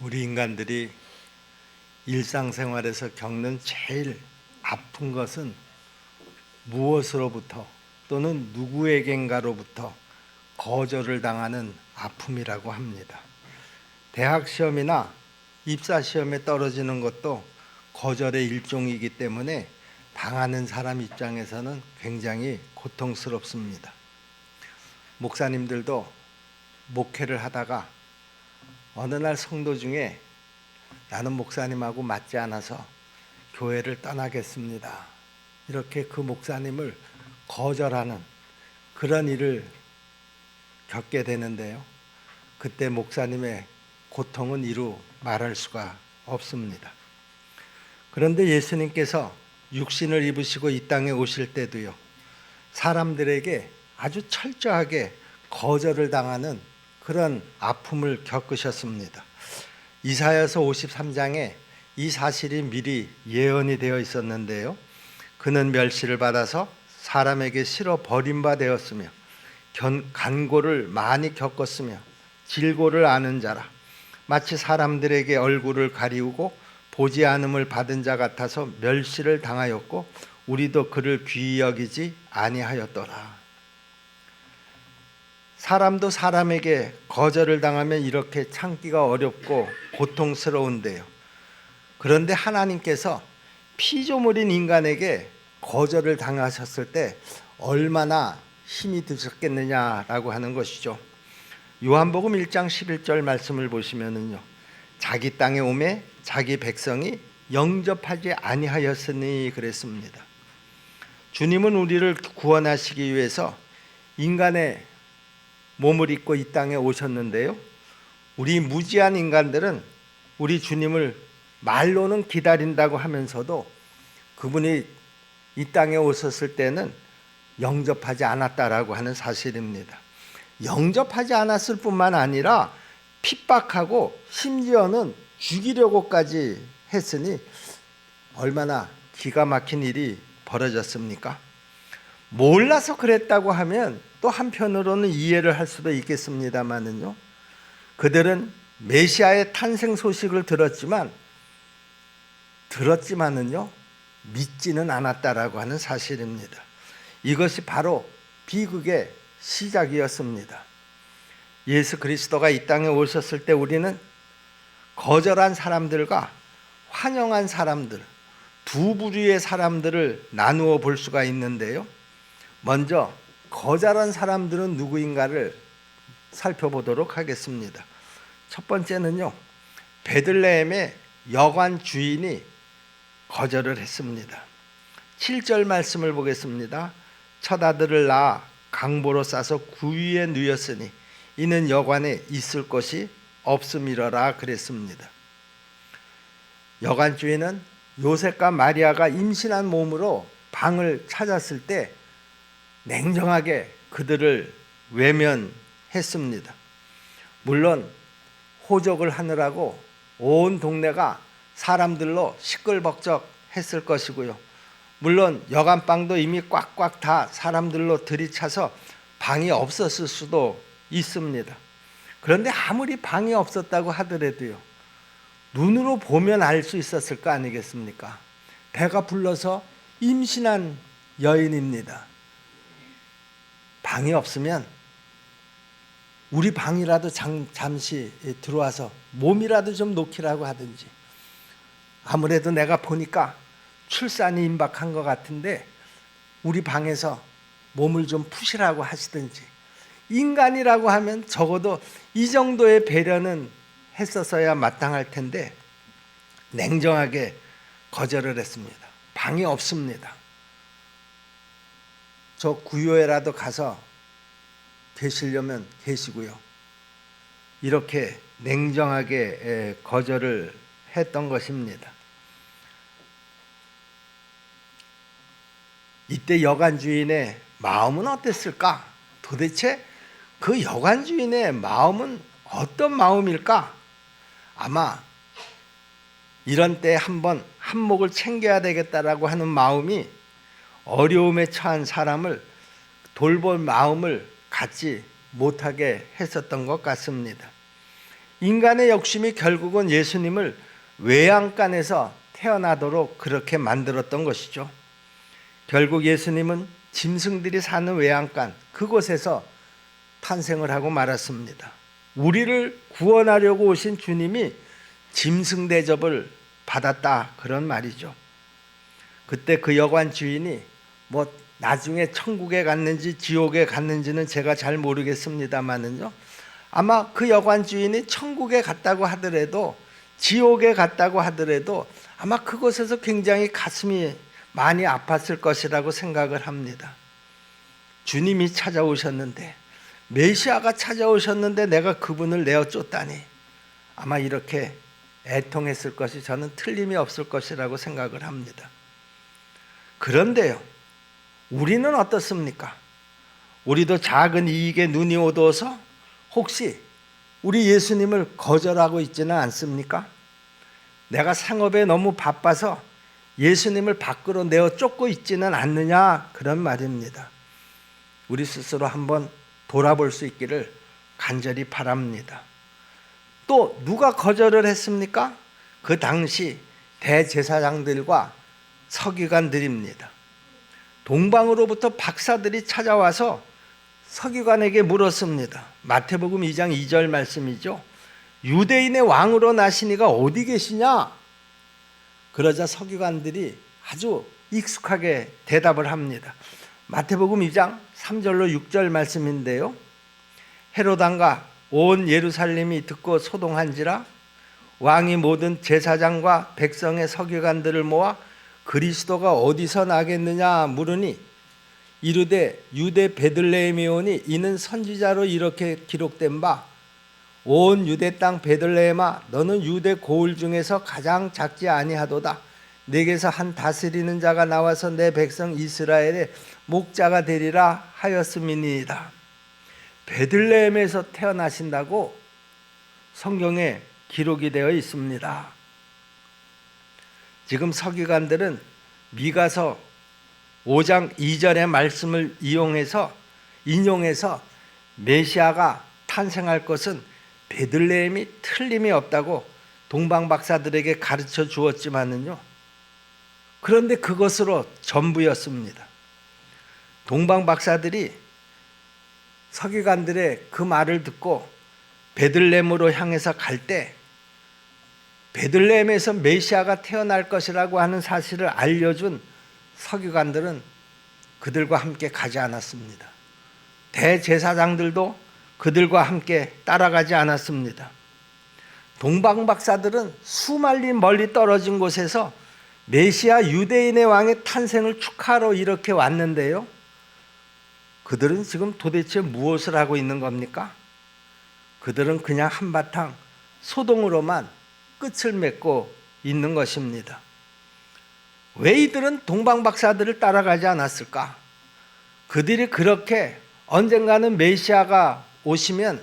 우리 인간들이 일상생활에서 겪는 제일 아픈 것은 무엇으로부터 또는 누구에겐가로부터 거절을 당하는 아픔이라고 합니다. 대학 시험이나 입사 시험에 떨어지는 것도 거절의 일종이기 때문에 당하는 사람 입장에서는 굉장히 고통스럽습니다. 목사님들도 목회를 하다가 어느 날 성도 중에 나는 목사님하고 맞지 않아서 교회를 떠나겠습니다, 이렇게 그 목사님을 거절하는 그런 일을 겪게 되는데요, 그때 목사님의 고통은 이루 말할 수가 없습니다. 그런데 예수님께서 육신을 입으시고 이 땅에 오실 때도요, 사람들에게 아주 철저하게 거절을 당하는 그런 아픔을 겪으셨습니다. 이사야서 53장에 이 사실이 미리 예언이 되어 있었는데요, 그는 멸시를 받아서 사람에게 실어 버림받았으며 간고를 많이 겪었으며 질고를 아는 자라, 마치 사람들에게 얼굴을 가리우고 보지 않음을 받은 자 같아서 멸시를 당하였고 우리도 그를 귀히 여기지 아니하였더라. 사람도 사람에게 거절을 당하면 이렇게 참기가 어렵고 고통스러운데요, 그런데 하나님께서 피조물인 인간에게 거절을 당하셨을 때 얼마나 힘이 드셨겠느냐라고 하는 것이죠. 요한복음 1장 11절 말씀을 보시면은요, 자기 땅에 오매 자기 백성이 영접하지 아니하였으니 그랬습니다. 주님은 우리를 구원하시기 위해서 인간의 몸을 입고 이 땅에 오셨는데요, 우리 무지한 인간들은 우리 주님을 말로는 기다린다고 하면서도 그분이 이 땅에 오셨을 때는 영접하지 않았다라고 하는 사실입니다. 영접하지 않았을 뿐만 아니라 핍박하고 심지어는 죽이려고까지 했으니 얼마나 기가 막힌 일이 벌어졌습니까? 몰라서 그랬다고 하면 또 한편으로는 이해를 할 수도 있겠습니다만은요, 그들은 메시아의 탄생 소식을 들었지만은요 믿지는 않았다라고 하는 사실입니다. 이것이 바로 비극의 시작이었습니다. 예수 그리스도가 이 땅에 오셨을 때 우리는 거절한 사람들과 환영한 사람들, 두 부류의 사람들을 나누어 볼 수가 있는데요, 먼저 거절한 사람들은 누구인가를 살펴보도록 하겠습니다. 첫 번째는요, 베들레헴의 여관 주인이 거절을 했습니다. 7절 말씀을 보겠습니다. 첫 아들을 낳아 강보로 싸서 구유에 누였으니 이는 여관에 있을 곳이 없음이러라 그랬습니다. 여관 주인은 요셉과 마리아가 임신한 몸으로 방을 찾았을 때 냉정하게 그들을 외면했습니다. 물론 호적을 하느라고 온 동네가 사람들로 시끌벅적했을 것이고요, 물론 여간방도 이미 꽉꽉 다 사람들로 들이차서 방이 없었을 수도 있습니다. 그런데 아무리 방이 없었다고 하더라도요, 눈으로 보면 알 수 있었을 거 아니겠습니까? 배가 불러서 임신한 여인입니다. 방이 없으면 우리 방이라도 잠시 들어와서 몸이라도 좀 놓기라고 하든지, 아무래도 내가 보니까 출산이 임박한 것 같은데 우리 방에서 몸을 좀 푸시라고 하시든지, 인간이라고 하면 적어도 이 정도의 배려는 했었어야 마땅할 텐데 냉정하게 거절을 했습니다. 방이 없습니다. 저 구요에라도 가서 계시려면 계시고요, 이렇게 냉정하게 거절을 했던 것입니다. 이때 여관 주인의 마음은 어땠을까? 도대체 그 여관 주인의 마음은 어떤 마음일까? 아마 이런 때 한번 한몫을 챙겨야 되겠다라고 하는 마음이 어려움에 처한 사람을 돌볼 마음을 갖지 못하게 했었던 것 같습니다. 인간의 욕심이 결국은 예수님을 외양간에서 태어나도록 그렇게 만들었던 것이죠. 결국 예수님은 짐승들이 사는 외양간, 그곳에서 탄생을 하고 말았습니다. 우리를 구원하려고 오신 주님이 짐승 대접을 받았다, 그런 말이죠. 그때 그 여관 주인이 나중에 천국에 갔는지 지옥에 갔는지는 제가 잘 모르겠습니다만은요, 아마 그 여관 주인이 천국에 갔다고 하더라도 지옥에 갔다고 하더라도 아마 그곳에서 굉장히 가슴이 많이 아팠을 것이라고 생각을 합니다. 주님이 찾아오셨는데, 메시아가 찾아오셨는데 내가 그분을 내어 쫓다니, 아마 이렇게 애통했을 것이 저는 틀림이 없을 것이라고 생각을 합니다. 그런데요, 우리는 어떻습니까? 우리도 작은 이익에 눈이 어두워서 혹시 우리 예수님을 거절하고 있지는 않습니까? 내가 생업에 너무 바빠서 예수님을 밖으로 내어 쫓고 있지는 않느냐, 그런 말입니다. 우리 스스로 한번 돌아볼 수 있기를 간절히 바랍니다. 또 누가 거절을 했습니까? 그 당시 대제사장들과 서기관들입니다. 동방으로부터 박사들이 찾아와서 서기관에게 물었습니다. 마태복음 2장 2절 말씀이죠. 유대인의 왕으로 나시니가 어디 계시냐? 그러자 서기관들이 아주 익숙하게 대답을 합니다. 마태복음 2장 3절로 6절 말씀인데요. 헤롯 왕과 온 예루살렘이 듣고 소동한지라 왕이 모든 제사장과 백성의 서기관들을 모아 그리스도가 어디서 나겠느냐 물으니 이르되 유대 베들레헴에 오니 이는 선지자로 이렇게 기록된 바 온 유대 땅 베들레헴아 너는 유대 고을 중에서 가장 작지 아니하도다. 내게서 한 다스리는 자가 나와서 내 백성 이스라엘의 목자가 되리라 하였음이니이다. 베들레헴에서 태어나신다고 성경에 기록이 되어 있습니다. 지금 서기관들은 미가서 5장 2절의 말씀을 인용해서 메시아가 탄생할 것은 베들레헴이 틀림이 없다고 동방박사들에게 가르쳐 주었지만은요, 그런데 그것으로 전부였습니다. 동방박사들이 서기관들의 그 말을 듣고 베들레헴으로 향해서 갈 때 베들레헴에서 메시아가 태어날 것이라고 하는 사실을 알려준 서기관들은 그들과 함께 가지 않았습니다. 대제사장들도 그들과 함께 따라가지 않았습니다. 동방박사들은 수만리 멀리 떨어진 곳에서 메시아 유대인의 왕의 탄생을 축하하러 이렇게 왔는데요, 그들은 지금 도대체 무엇을 하고 있는 겁니까? 그들은 그냥 한바탕 소동으로만 끝을 맺고 있는 것입니다. 왜 이들은 동방박사들을 따라가지 않았을까? 그들이 그렇게 언젠가는 메시아가 오시면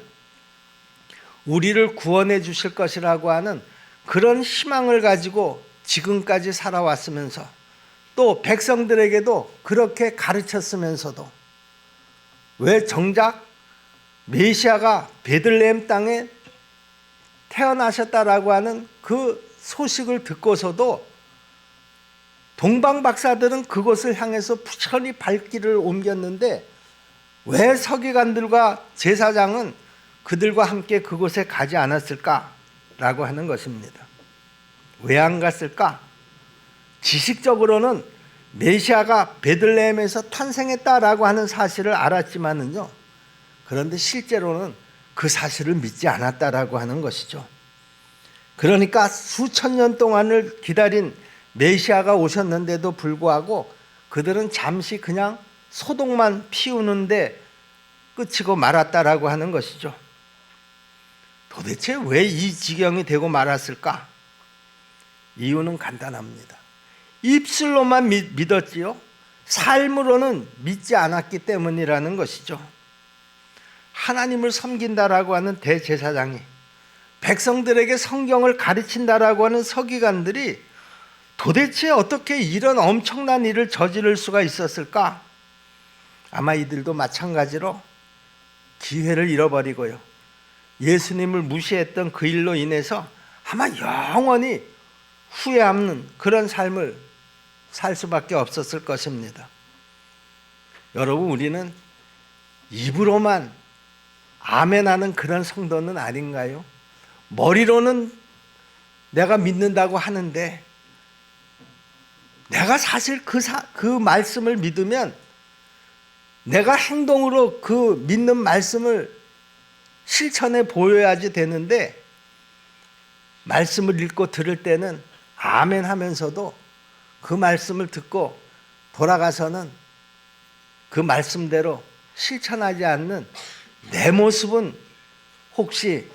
우리를 구원해 주실 것이라고 하는 그런 희망을 가지고 지금까지 살아왔으면서 또 백성들에게도 그렇게 가르쳤으면서도 왜 정작 메시아가 베들레헴 땅에 태어나셨다라고 하는 그 소식을 듣고서도 동방박사들은 그곳을 향해서 부천히 발길을 옮겼는데 왜 서기관들과 제사장은 그들과 함께 그곳에 가지 않았을까라고 하는 것입니다. 왜 안 갔을까? 지식적으로는 메시아가 베들레헴에서 탄생했다라고 하는 사실을 알았지만은요, 그런데 실제로는 그 사실을 믿지 않았다라고 하는 것이죠. 그러니까 수천 년 동안을 기다린 메시아가 오셨는데도 불구하고 그들은 잠시 그냥 소동만 피우는데 끝이고 말았다라고 하는 것이죠. 도대체 왜 이 지경이 되고 말았을까? 이유는 간단합니다. 입술로만 믿었지요, 삶으로는 믿지 않았기 때문이라는 것이죠. 하나님을 섬긴다라고 하는 대제사장이, 백성들에게 성경을 가르친다라고 하는 서기관들이 도대체 어떻게 이런 엄청난 일을 저지를 수가 있었을까? 아마 이들도 마찬가지로 기회를 잃어버리고요, 예수님을 무시했던 그 일로 인해서 아마 영원히 후회하는 그런 삶을 살 수밖에 없었을 것입니다. 여러분, 우리는 입으로만 아멘하는 그런 성도는 아닌가요? 머리로는 내가 믿는다고 하는데 내가 사실 그 말씀을 믿으면 내가 행동으로 그 믿는 말씀을 실천해 보여야지 되는데, 말씀을 읽고 들을 때는 아멘 하면서도 그 말씀을 듣고 돌아가서는 그 말씀대로 실천하지 않는 내 모습은 혹시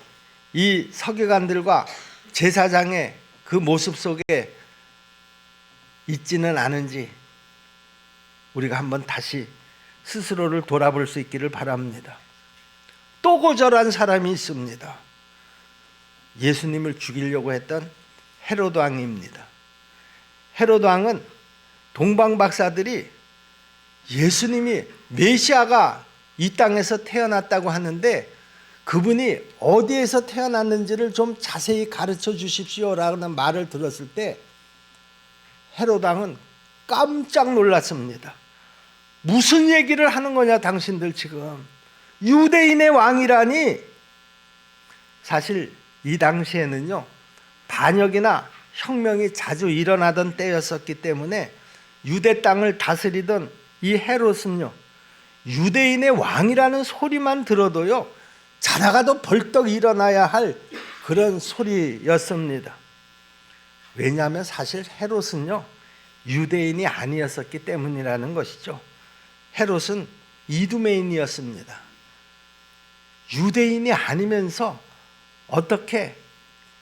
이 서기관들과 제사장의 그 모습 속에 있지는 않은지 우리가 한번 다시 스스로를 돌아볼 수 있기를 바랍니다. 또 고절한 사람이 있습니다. 예수님을 죽이려고 했던 헤로드 왕입니다. 헤로드 왕은 동방 박사들이 예수님이 메시아가 이 땅에서 태어났다고 하는데 그분이 어디에서 태어났는지를 좀 자세히 가르쳐 주십시오라는 말을 들었을 때 헤로드 왕은 깜짝 놀랐습니다. 무슨 얘기를 하는 거냐 당신들 지금. 유대인의 왕이라니. 사실 이 당시에는요, 반역이나 혁명이 자주 일어나던 때였었기 때문에 유대 땅을 다스리던 이 헤롯은요, 유대인의 왕이라는 소리만 들어도요 자다가도 벌떡 일어나야 할 그런 소리였습니다. 왜냐하면 사실 헤롯은요 유대인이 아니었었기 때문이라는 것이죠. 헤롯은 이두메인이었습니다. 유대인이 아니면서 어떻게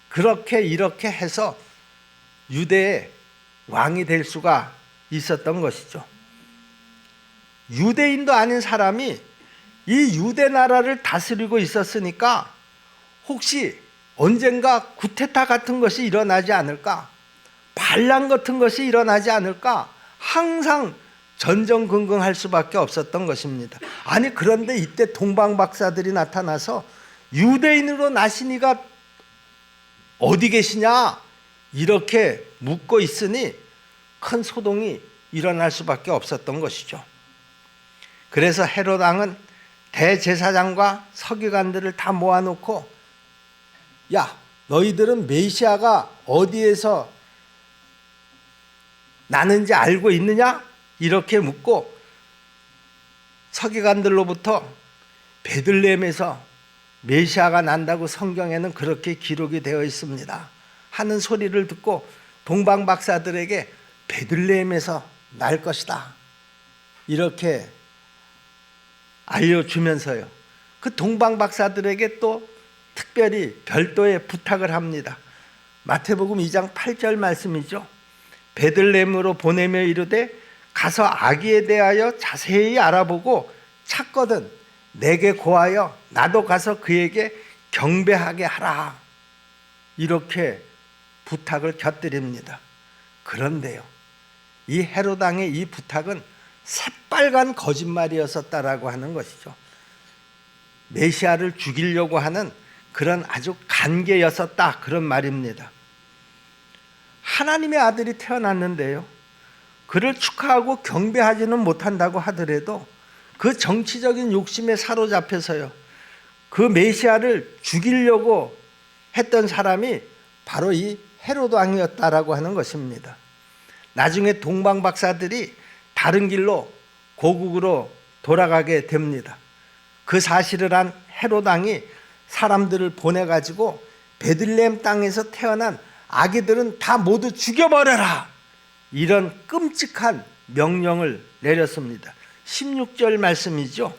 그렇게 이렇게 해서 유대의 왕이 될 수가 있었던 것이죠. 유대인도 아닌 사람이 이 유대 나라를 다스리고 있었으니까 혹시 언젠가 쿠데타 같은 것이 일어나지 않을까, 반란 같은 것이 일어나지 않을까 항상 전전긍긍할 수밖에 없었던 것입니다. 아니 그런데 이때 동방 박사들이 나타나서 유대인으로 나신 이가 어디 계시냐 이렇게 묻고 있으니 큰 소동이 일어날 수밖에 없었던 것이죠. 그래서 헤롯 왕은 대제사장과 서기관들을 다 모아놓고, 야, 너희들은 메시아가 어디에서 나는지 알고 있느냐? 이렇게 묻고 서기관들로부터 베들레헴에서 메시아가 난다고 성경에는 그렇게 기록이 되어 있습니다 하는 소리를 듣고 동방 박사들에게 베들레헴에서 날 것이다 이렇게 알려주면서요, 그 동방 박사들에게 또 특별히 별도의 부탁을 합니다. 마태복음 2장 8절 말씀이죠. 베들레헴으로 보내며 이르되 가서 아기에 대하여 자세히 알아보고 찾거든 내게 고하여 나도 가서 그에게 경배하게 하라 이렇게 부탁을 곁들입니다. 그런데요, 이 헤롯 왕의 이 부탁은 새빨간 거짓말이었었다라고 하는 것이죠. 메시아를 죽이려고 하는 그런 아주 간계였었다 그런 말입니다. 하나님의 아들이 태어났는데요, 그를 축하하고 경배하지는 못한다고 하더라도 그 정치적인 욕심에 사로잡혀서요 그 메시아를 죽이려고 했던 사람이 바로 이 헤롯 왕이었다라고 하는 것입니다. 나중에 동방 박사들이 다른 길로 고국으로 돌아가게 됩니다. 그 사실을 한 헤롯 왕이 사람들을 보내가지고 베들레헴 땅에서 태어난 아기들은 다 모두 죽여버려라 이런 끔찍한 명령을 내렸습니다. 16절 말씀이죠.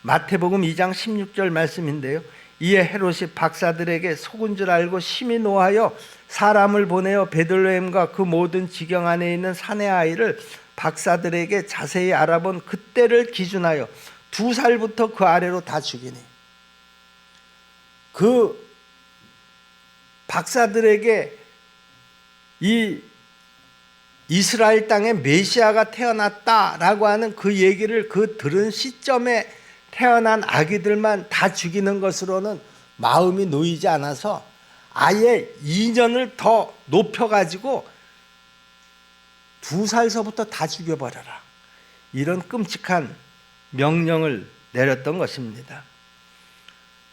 마태복음 2장 16절 말씀인데요, 이에 헤롯이 박사들에게 속은 줄 알고 심히 노하여 사람을 보내어 베들레헴과 그 모든 지경 안에 있는 사내 아이를 박사들에게 자세히 알아본 그때를 기준하여 2살부터 그 아래로 다 죽이니, 그 박사들에게 이 이스라엘 땅에 메시아가 태어났다라고 하는 그 얘기를 그 들은 시점에 태어난 아기들만 다 죽이는 것으로는 마음이 놓이지 않아서 아예 2년을 더 높여가지고 2살서부터 다 죽여버려라, 이런 끔찍한 명령을 내렸던 것입니다.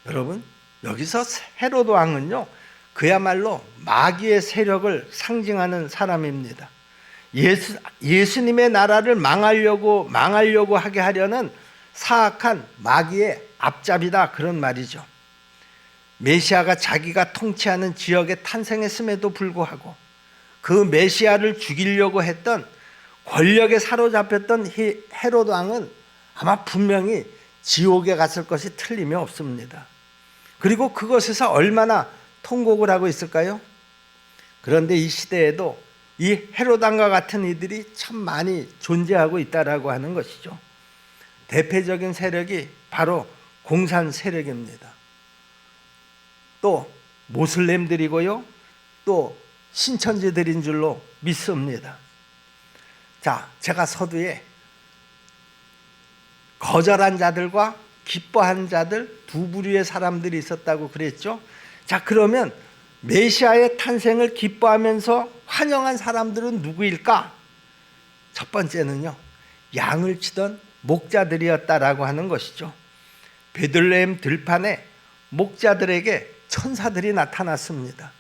여러분, 여기서 헤로드 왕은요, 그야말로 마귀의 세력을 상징하는 사람입니다. 예수님의 나라를 망하려고 하게 하려는 사악한 마귀의 앞잡이다, 그런 말이죠. 메시아가 자기가 통치하는 지역에 탄생했음에도 불구하고 그 메시아를 죽이려고 했던, 권력에 사로잡혔던 헤로드 왕은 아마 분명히 지옥에 갔을 것이 틀림이 없습니다. 그리고 그것에서 얼마나 통곡을 하고 있을까요? 그런데 이 시대에도 이 헤로드 왕과 같은 이들이 참 많이 존재하고 있다라고 하는 것이죠. 대표적인 세력이 바로 공산 세력입니다. 또 모슬렘들이고요, 또 신천지들인 줄로 믿습니다. 자, 제가 서두에 거절한 자들과 기뻐한 자들 두 부류의 사람들이 있었다고 그랬죠. 자, 그러면 메시아의 탄생을 기뻐하면서 환영한 사람들은 누구일까? 첫 번째는요, 양을 치던 목자들이었다라고 하는 것이죠. 베들레헴 들판에 목자들에게 천사들이 나타났습니다.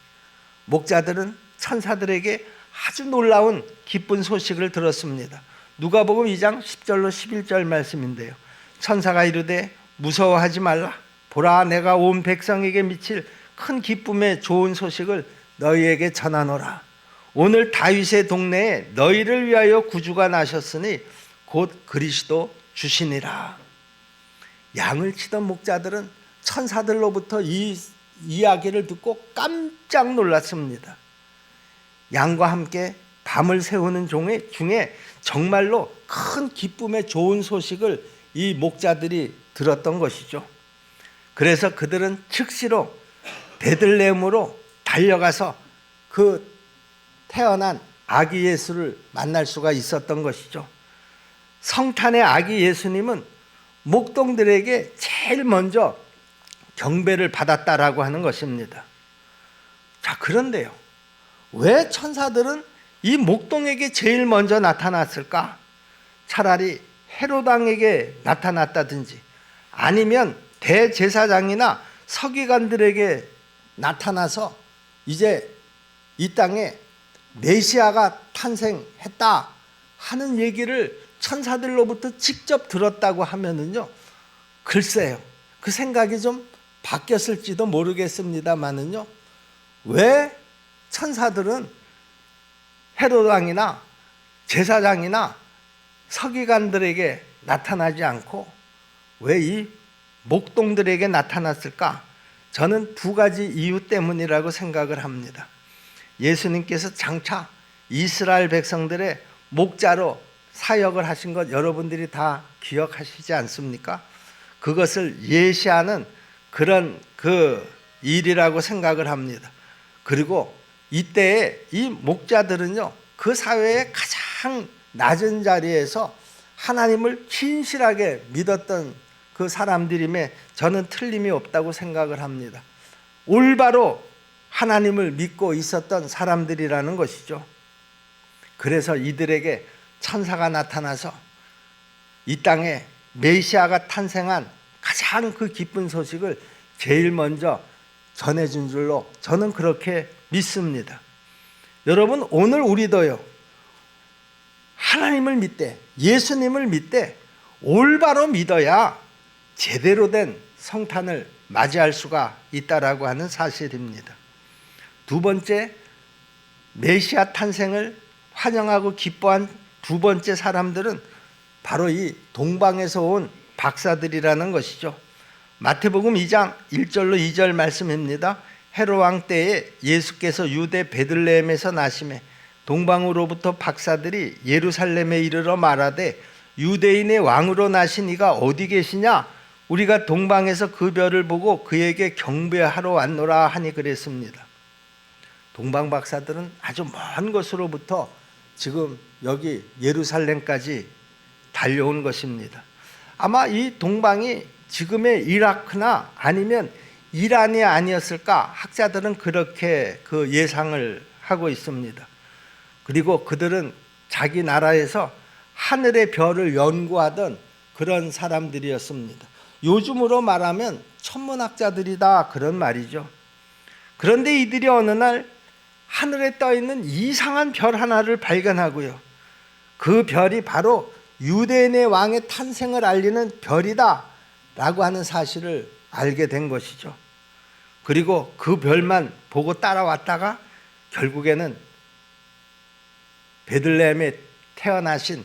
목자들은 천사들에게 아주 놀라운 기쁜 소식을 들었습니다. 누가복음 2장 10절로 11절 말씀인데요. 천사가 이르되 무서워하지 말라. 보라, 내가 온 백성에게 미칠 큰 기쁨의 좋은 소식을 너희에게 전하노라. 오늘 다윗의 동네에 너희를 위하여 구주가 나셨으니 곧 그리스도 주시니라. 양을 치던 목자들은 천사들로부터 이 이야기를 듣고 깜짝 놀랐습니다. 양과 함께 밤을 새우는 중에 정말로 큰 기쁨의 좋은 소식을 이 목자들이 들었던 것이죠. 그래서 그들은 즉시로 베들레헴으로 달려가서 그 태어난 아기 예수를 만날 수가 있었던 것이죠. 성탄의 아기 예수님은 목동들에게 제일 먼저 경배를 받았다라고 하는 것입니다. 자, 그런데요, 왜 천사들은 이 목동에게 제일 먼저 나타났을까? 차라리 헤로드 왕에게 나타났다든지 아니면 대제사장이나 서기관들에게 나타나서 이제 이 땅에 메시아가 탄생했다 하는 얘기를 천사들로부터 직접 들었다고 하면은요, 글쎄요, 그 생각이 좀 바뀌었을지도 모르겠습니다만은요, 왜 천사들은 헤로드 왕이나 제사장이나 서기관들에게 나타나지 않고 왜 이 목동들에게 나타났을까? 저는 두 가지 이유 때문이라고 생각을 합니다. 예수님께서 장차 이스라엘 백성들의 목자로 사역을 하신 것 여러분들이 다 기억하시지 않습니까? 그것을 예시하는 그런 그 일이라고 생각을 합니다. 그리고 이때에 이 목자들은요, 그 사회의 가장 낮은 자리에서 하나님을 진실하게 믿었던 그 사람들임에 저는 틀림이 없다고 생각을 합니다. 올바로 하나님을 믿고 있었던 사람들이라는 것이죠. 그래서 이들에게 천사가 나타나서 이 땅에 메시아가 탄생한 가장 그 기쁜 소식을 제일 먼저 전해준 줄로 저는 그렇게 믿습니다. 여러분, 오늘 우리도요, 하나님을 믿되 예수님을 믿되 올바로 믿어야 제대로 된 성탄을 맞이할 수가 있다라고 하는 사실입니다. 두 번째, 메시아 탄생을 환영하고 기뻐한 두 번째 사람들은 바로 이 동방에서 온 박사들이라는 것이죠. 마태복음 2장 1절로 2절 말씀입니다. 헤롯 왕 때에 예수께서 유대 베들레헴에서 나심에 동방으로부터 박사들이 예루살렘에 이르러 말하되 유대인의 왕으로 나신 이가 어디 계시냐? 우리가 동방에서 그 별을 보고 그에게 경배하러 왔노라 하니 그랬습니다. 동방 박사들은 아주 먼 곳으로부터 지금 여기 예루살렘까지 달려온 것입니다. 아마 이 동방이 지금의 이라크나 아니면 이란이 아니었을까? 학자들은 그렇게 그 예상을 하고 있습니다. 그리고 그들은 자기 나라에서 하늘의 별을 연구하던 그런 사람들이었습니다. 요즘으로 말하면 천문학자들이다 그런 말이죠. 그런데 이들이 어느 날 하늘에 떠 있는 이상한 별 하나를 발견하고요. 그 별이 바로 유대인의 왕의 탄생을 알리는 별이다 라고 하는 사실을 알게 된 것이죠. 그리고 그 별만 보고 따라왔다가 결국에는 베들레헴에 태어나신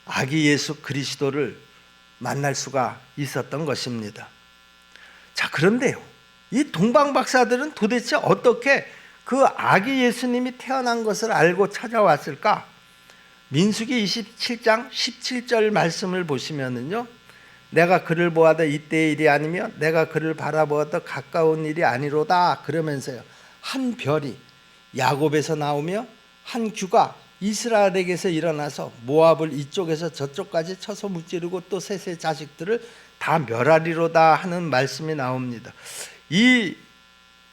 아기 예수 그리스도를 만날 수가 있었던 것입니다. 자, 그런데요, 이 동방박사들은 도대체 어떻게 그 아기 예수님이 태어난 것을 알고 찾아왔을까? 민수기 27장 17절 말씀을 보시면은요, 내가 그를 보아도 이때의 일이 아니며 내가 그를 바라보아도 가까운 일이 아니로다 그러면서요, 한 별이 야곱에서 나오며 한 규가 이스라엘에게서 일어나서 모압을 이쪽에서 저쪽까지 쳐서 무찌르고 또 셋의 자식들을 다 멸하리로다 하는 말씀이 나옵니다. 이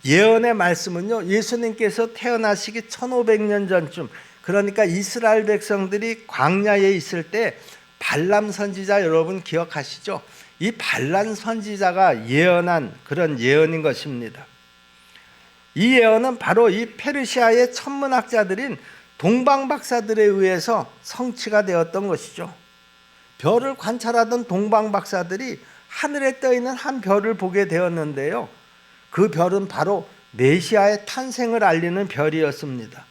예언의 말씀은요, 예수님께서 태어나시기 1500년 전쯤, 그러니까 이스라엘 백성들이 광야에 있을 때 발람 선지자 여러분 기억하시죠? 이 발람 선지자가 예언한 그런 예언인 것입니다. 이 예언은 바로 이 페르시아의 천문학자들인 동방박사들에 의해서 성취가 되었던 것이죠. 별을 관찰하던 동방박사들이 하늘에 떠 있는 한 별을 보게 되었는데요, 그 별은 바로 메시아의 탄생을 알리는 별이었습니다.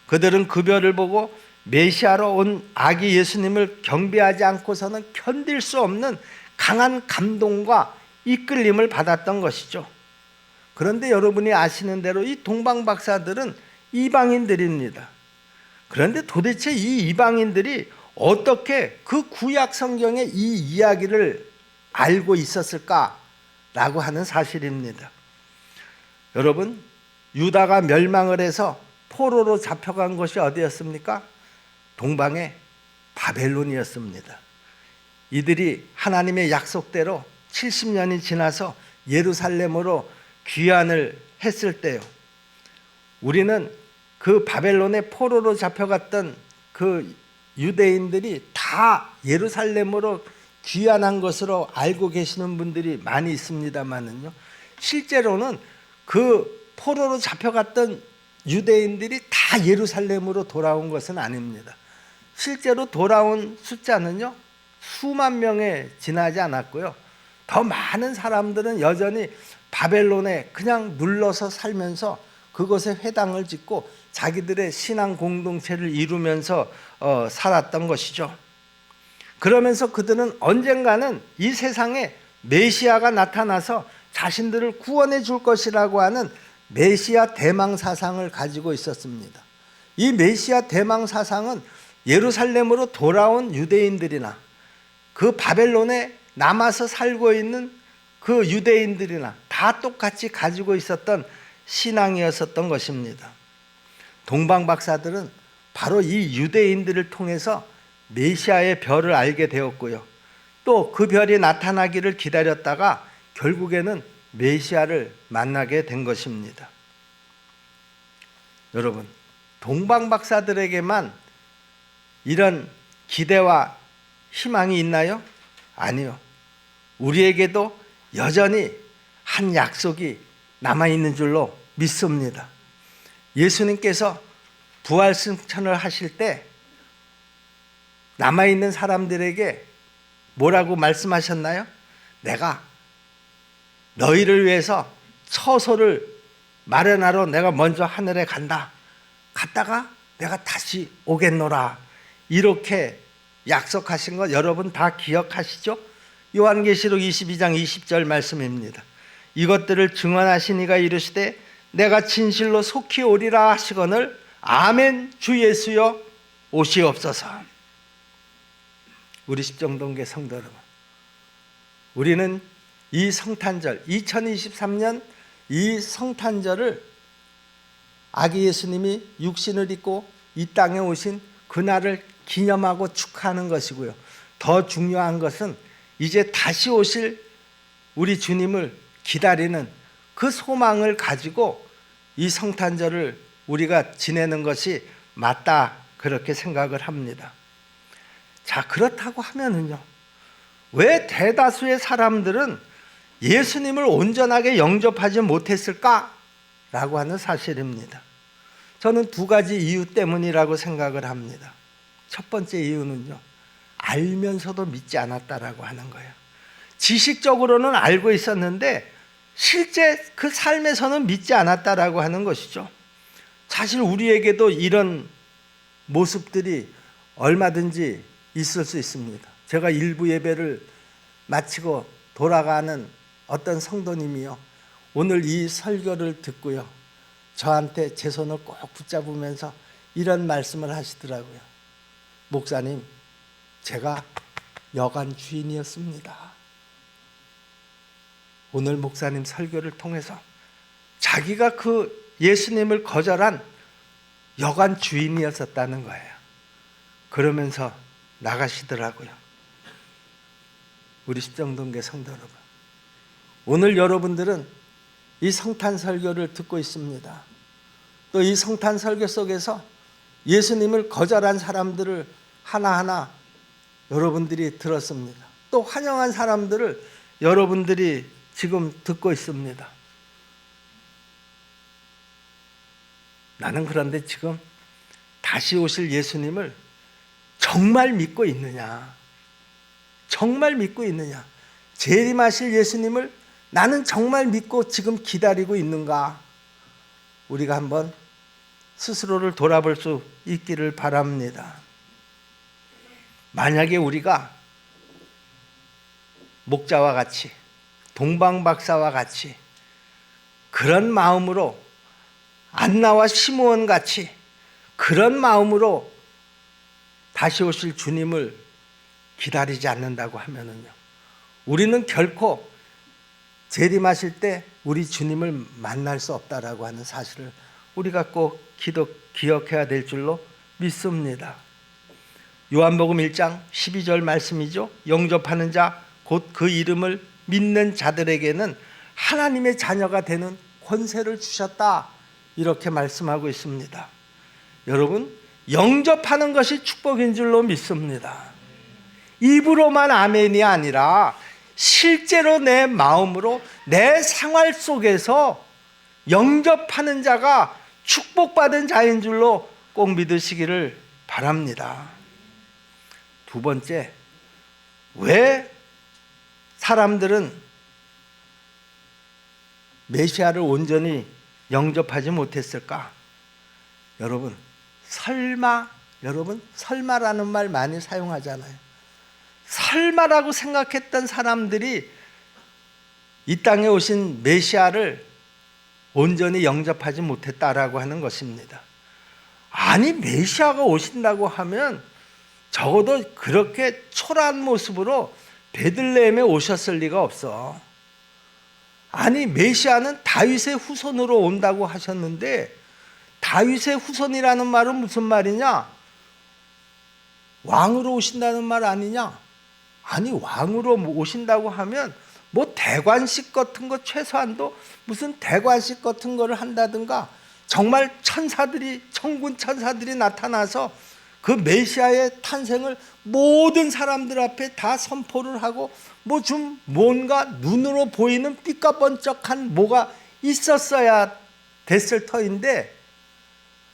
그들은 그 별을 보고 메시아로 온 아기 예수님을 경배하지 않고서는 견딜 수 없는 강한 감동과 이끌림을 받았던 것이죠. 그런데 여러분이 아시는 대로 이 동방박사들은 이방인들입니다. 그런데 도대체 이 이방인들이 어떻게 그 구약 성경의 이 이야기를 알고 있었을까라고 하는 사실입니다. 여러분, 유다가 멸망을 해서 포로로 잡혀간 것이 어디였습니까? 동방의 바벨론이었습니다. 이들이 하나님의 약속대로 70년이 지나서 예루살렘으로 귀환을 했을 때요, 우리는 그 바벨론의 포로로 잡혀갔던 그 유대인들이 다 예루살렘으로 귀환한 것으로 알고 계시는 분들이 많이 있습니다만은요, 실제로는 그 포로로 잡혀갔던 유대인들이 다 예루살렘으로 돌아온 것은 아닙니다. 실제로 돌아온 숫자는요, 수만 명에 지나지 않았고요, 더 많은 사람들은 여전히 바벨론에 그냥 눌러서 살면서 그곳에 회당을 짓고 자기들의 신앙 공동체를 이루면서 살았던 것이죠. 그러면서 그들은 언젠가는 이 세상에 메시아가 나타나서 자신들을 구원해 줄 것이라고 하는 메시아 대망 사상을 가지고 있었습니다. 이 메시아 대망 사상은 예루살렘으로 돌아온 유대인들이나 그 바벨론에 남아서 살고 있는 그 유대인들이나 다 똑같이 가지고 있었던 신앙이었었던 것입니다. 동방박사들은 바로 이 유대인들을 통해서 메시아의 별을 알게 되었고요, 또 그 별이 나타나기를 기다렸다가 결국에는 메시아를 만나게 된 것입니다. 여러분, 동방박사들에게만 이런 기대와 희망이 있나요? 아니요. 우리에게도 여전히 한 약속이 남아있는 줄로 믿습니다. 예수님께서 부활 승천을 하실 때 남아있는 사람들에게 뭐라고 말씀하셨나요? 내가 너희를 위해서 처소를 마련하러 내가 먼저 하늘에 간다. 갔다가 내가 다시 오겠노라. 이렇게 약속하신 거 여러분 다 기억하시죠? 요한계시록 22장 20절 말씀입니다. 이것들을 증언하신 이가 이르시되 내가 진실로 속히 오리라 하시거늘 아멘 주 예수여 오시옵소서. 우리 십정동계 성도 여러분, 우리는 이 성탄절 2023년 이 성탄절을 아기 예수님이 육신을 입고 이 땅에 오신 그날을 기념하고 축하하는 것이고요, 더 중요한 것은 이제 다시 오실 우리 주님을 기다리는 그 소망을 가지고 이 성탄절을 우리가 지내는 것이 맞다, 그렇게 생각을 합니다. 자, 그렇다고 하면은요, 왜 대다수의 사람들은 예수님을 온전하게 영접하지 못했을까라고 하는 사실입니다. 저는 두 가지 이유 때문이라고 생각을 합니다. 첫 번째 이유는요, 알면서도 믿지 않았다라고 하는 거예요. 지식적으로는 알고 있었는데 실제 그 삶에서는 믿지 않았다라고 하는 것이죠. 사실 우리에게도 이런 모습들이 얼마든지 있을 수 있습니다. 제가 일부 예배를 마치고 돌아가는 어떤 성도님이요, 오늘 이 설교를 듣고요, 저한테 제 손을 꼭 붙잡으면서 이런 말씀을 하시더라고요. 목사님, 제가 여관 주인이었습니다. 오늘 목사님 설교를 통해서 자기가 그 예수님을 거절한 여관 주인이었었다는 거예요. 그러면서 나가시더라고요. 우리 십정동계 성도 여러분, 오늘 여러분들은 이 성탄 설교를 듣고 있습니다. 또 이 성탄 설교 속에서 예수님을 거절한 사람들을 하나하나 여러분들이 들었습니다. 또 환영한 사람들을 여러분들이 지금 듣고 있습니다. 나는 그런데 지금 다시 오실 예수님을 정말 믿고 있느냐? 정말 믿고 있느냐? 재림하실 예수님을 나는 정말 믿고 지금 기다리고 있는가? 우리가 한번 스스로를 돌아볼 수 있기를 바랍니다. 만약에 우리가 목자와 같이, 동방박사와 같이 그런 마음으로, 안나와 시므온 같이 그런 마음으로 다시 오실 주님을 기다리지 않는다고 하면은요, 우리는 결코 재림하실 때 우리 주님을 만날 수 없다라고 하는 사실을 우리가 꼭 기억해야 될 줄로 믿습니다. 요한복음 1장 12절 말씀이죠. 영접하는 자, 곧 그 이름을 믿는 자들에게는 하나님의 자녀가 되는 권세를 주셨다, 이렇게 말씀하고 있습니다. 여러분, 영접하는 것이 축복인 줄로 믿습니다. 입으로만 아멘이 아니라 실제로 내 마음으로, 내 생활 속에서 영접하는 자가 축복받은 자인 줄로 꼭 믿으시기를 바랍니다. 두 번째, 왜 사람들은 메시아를 온전히 영접하지 못했을까? 여러분, 설마라는 말 많이 사용하잖아요. 설마라고 생각했던 사람들이 이 땅에 오신 메시아를 온전히 영접하지 못했다라고 하는 것입니다. 아니, 메시아가 오신다고 하면 적어도 그렇게 초라한 모습으로 베들레헴에 오셨을 리가 없어. 아니, 메시아는 다윗의 후손으로 온다고 하셨는데, 다윗의 후손이라는 말은 무슨 말이냐? 왕으로 오신다는 말 아니냐? 아니, 왕으로 오신다고 하면 뭐 대관식 같은 거, 최소한도 무슨 대관식 같은 거를 한다든가, 정말 천사들이, 천군 천사들이 나타나서 그 메시아의 탄생을 모든 사람들 앞에 다 선포를 하고, 뭐 좀 뭔가 눈으로 보이는 삐까번쩍한 뭐가 있었어야 됐을 터인데,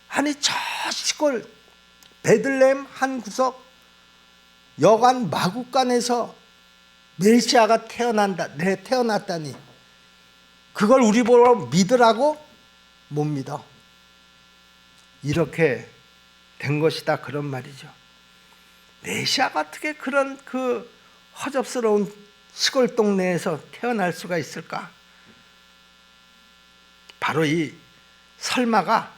아니, 저 시골 베들레헴 한 구석 여관 마구간에서 메시아가 태어났다니, 그걸 우리 보러 믿으라고? 못 믿어. 이렇게 된 것이다, 그런 말이죠. 메시아가 어떻게 그런 그 허접스러운 시골 동네에서 태어날 수가 있을까? 바로 이 설마가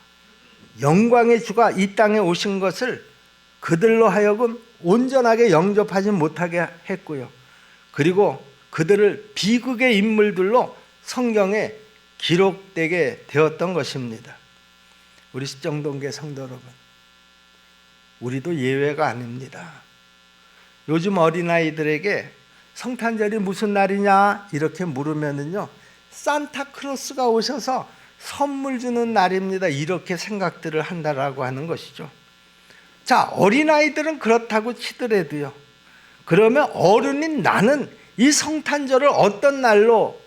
영광의 주가 이 땅에 오신 것을 그들로 하여금 온전하게 영접하지 못하게 했고요. 그리고 그들을 비극의 인물들로 성경에 기록되게 되었던 것입니다. 우리 십정동계 성도 여러분, 우리도 예외가 아닙니다. 요즘 어린아이들에게 성탄절이 무슨 날이냐 이렇게 물으면은요, 산타크로스가 오셔서 선물 주는 날입니다. 이렇게 생각들을 한다라고 하는 것이죠. 자, 어린아이들은 그렇다고 치더라도요. 그러면 어른인 나는 이 성탄절을 어떤 날로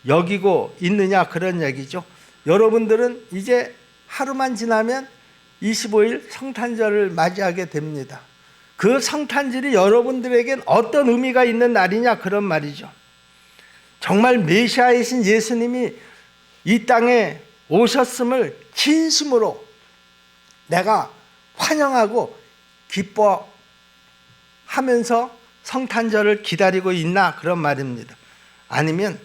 여기고 있느냐, 그런 얘기죠. 여러분들은 이제 하루만 지나면 25일 성탄절을 맞이하게 됩니다. 그 성탄절이 여러분들에겐 어떤 의미가 있는 날이냐, 그런 말이죠. 정말 메시아이신 예수님이 이 땅에 오셨음을 진심으로 내가 환영하고 기뻐하면서 성탄절을 기다리고 있나, 그런 말입니다. 아니면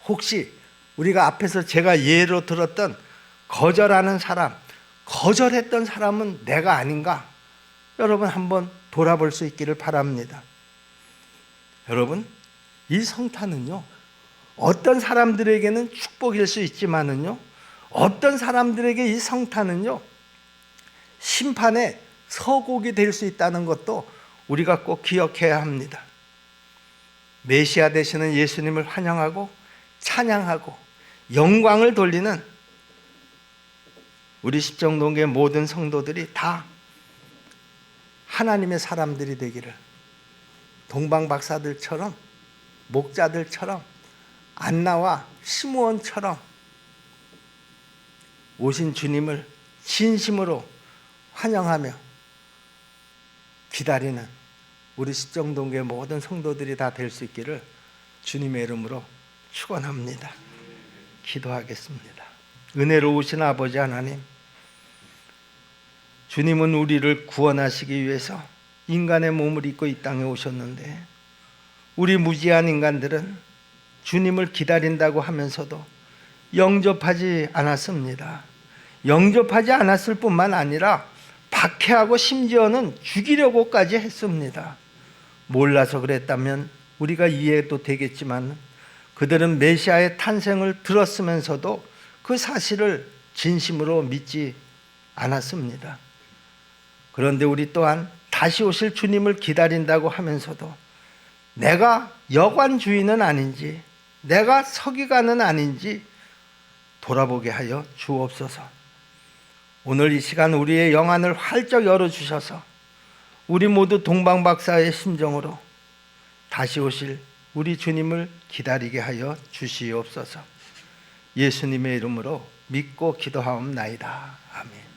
혹시 우리가 앞에서 제가 예로 들었던 거절하는 사람, 거절했던 사람은 내가 아닌가? 여러분 한번 돌아볼 수 있기를 바랍니다. 여러분, 이 성탄은요, 어떤 사람들에게는 축복일 수 있지만은요, 어떤 사람들에게 이 성탄은요, 심판의 서곡이 될 수 있다는 것도 우리가 꼭 기억해야 합니다. 메시아 되시는 예수님을 환영하고 찬양하고 영광을 돌리는 우리 십정동교회 모든 성도들이 다 하나님의 사람들이 되기를, 동방박사들처럼, 목자들처럼, 안나와 시므온처럼 오신 주님을 진심으로 환영하며 기다리는 우리 십정동교회 모든 성도들이 다 될 수 있기를 주님의 이름으로 축원합니다. 기도하겠습니다. 은혜로우신 아버지 하나님, 주님은 우리를 구원하시기 위해서 인간의 몸을 입고 이 땅에 오셨는데, 우리 무지한 인간들은 주님을 기다린다고 하면서도 영접하지 않았습니다. 영접하지 않았을 뿐만 아니라 박해하고 심지어는 죽이려고까지 했습니다. 몰라서 그랬다면 우리가 이해도 되겠지만, 그들은 메시아의 탄생을 들었으면서도 그 사실을 진심으로 믿지 않았습니다. 그런데 우리 또한 다시 오실 주님을 기다린다고 하면서도 내가 여관주의는 아닌지, 내가 서기관은 아닌지 돌아보게 하여 주옵소서. 오늘 이 시간 우리의 영안을 활짝 열어주셔서 우리 모두 동방박사의 심정으로 다시 오실 우리 주님을 기다리게 하여 주시옵소서. 예수님의 이름으로 믿고 기도하옵나이다. 아멘.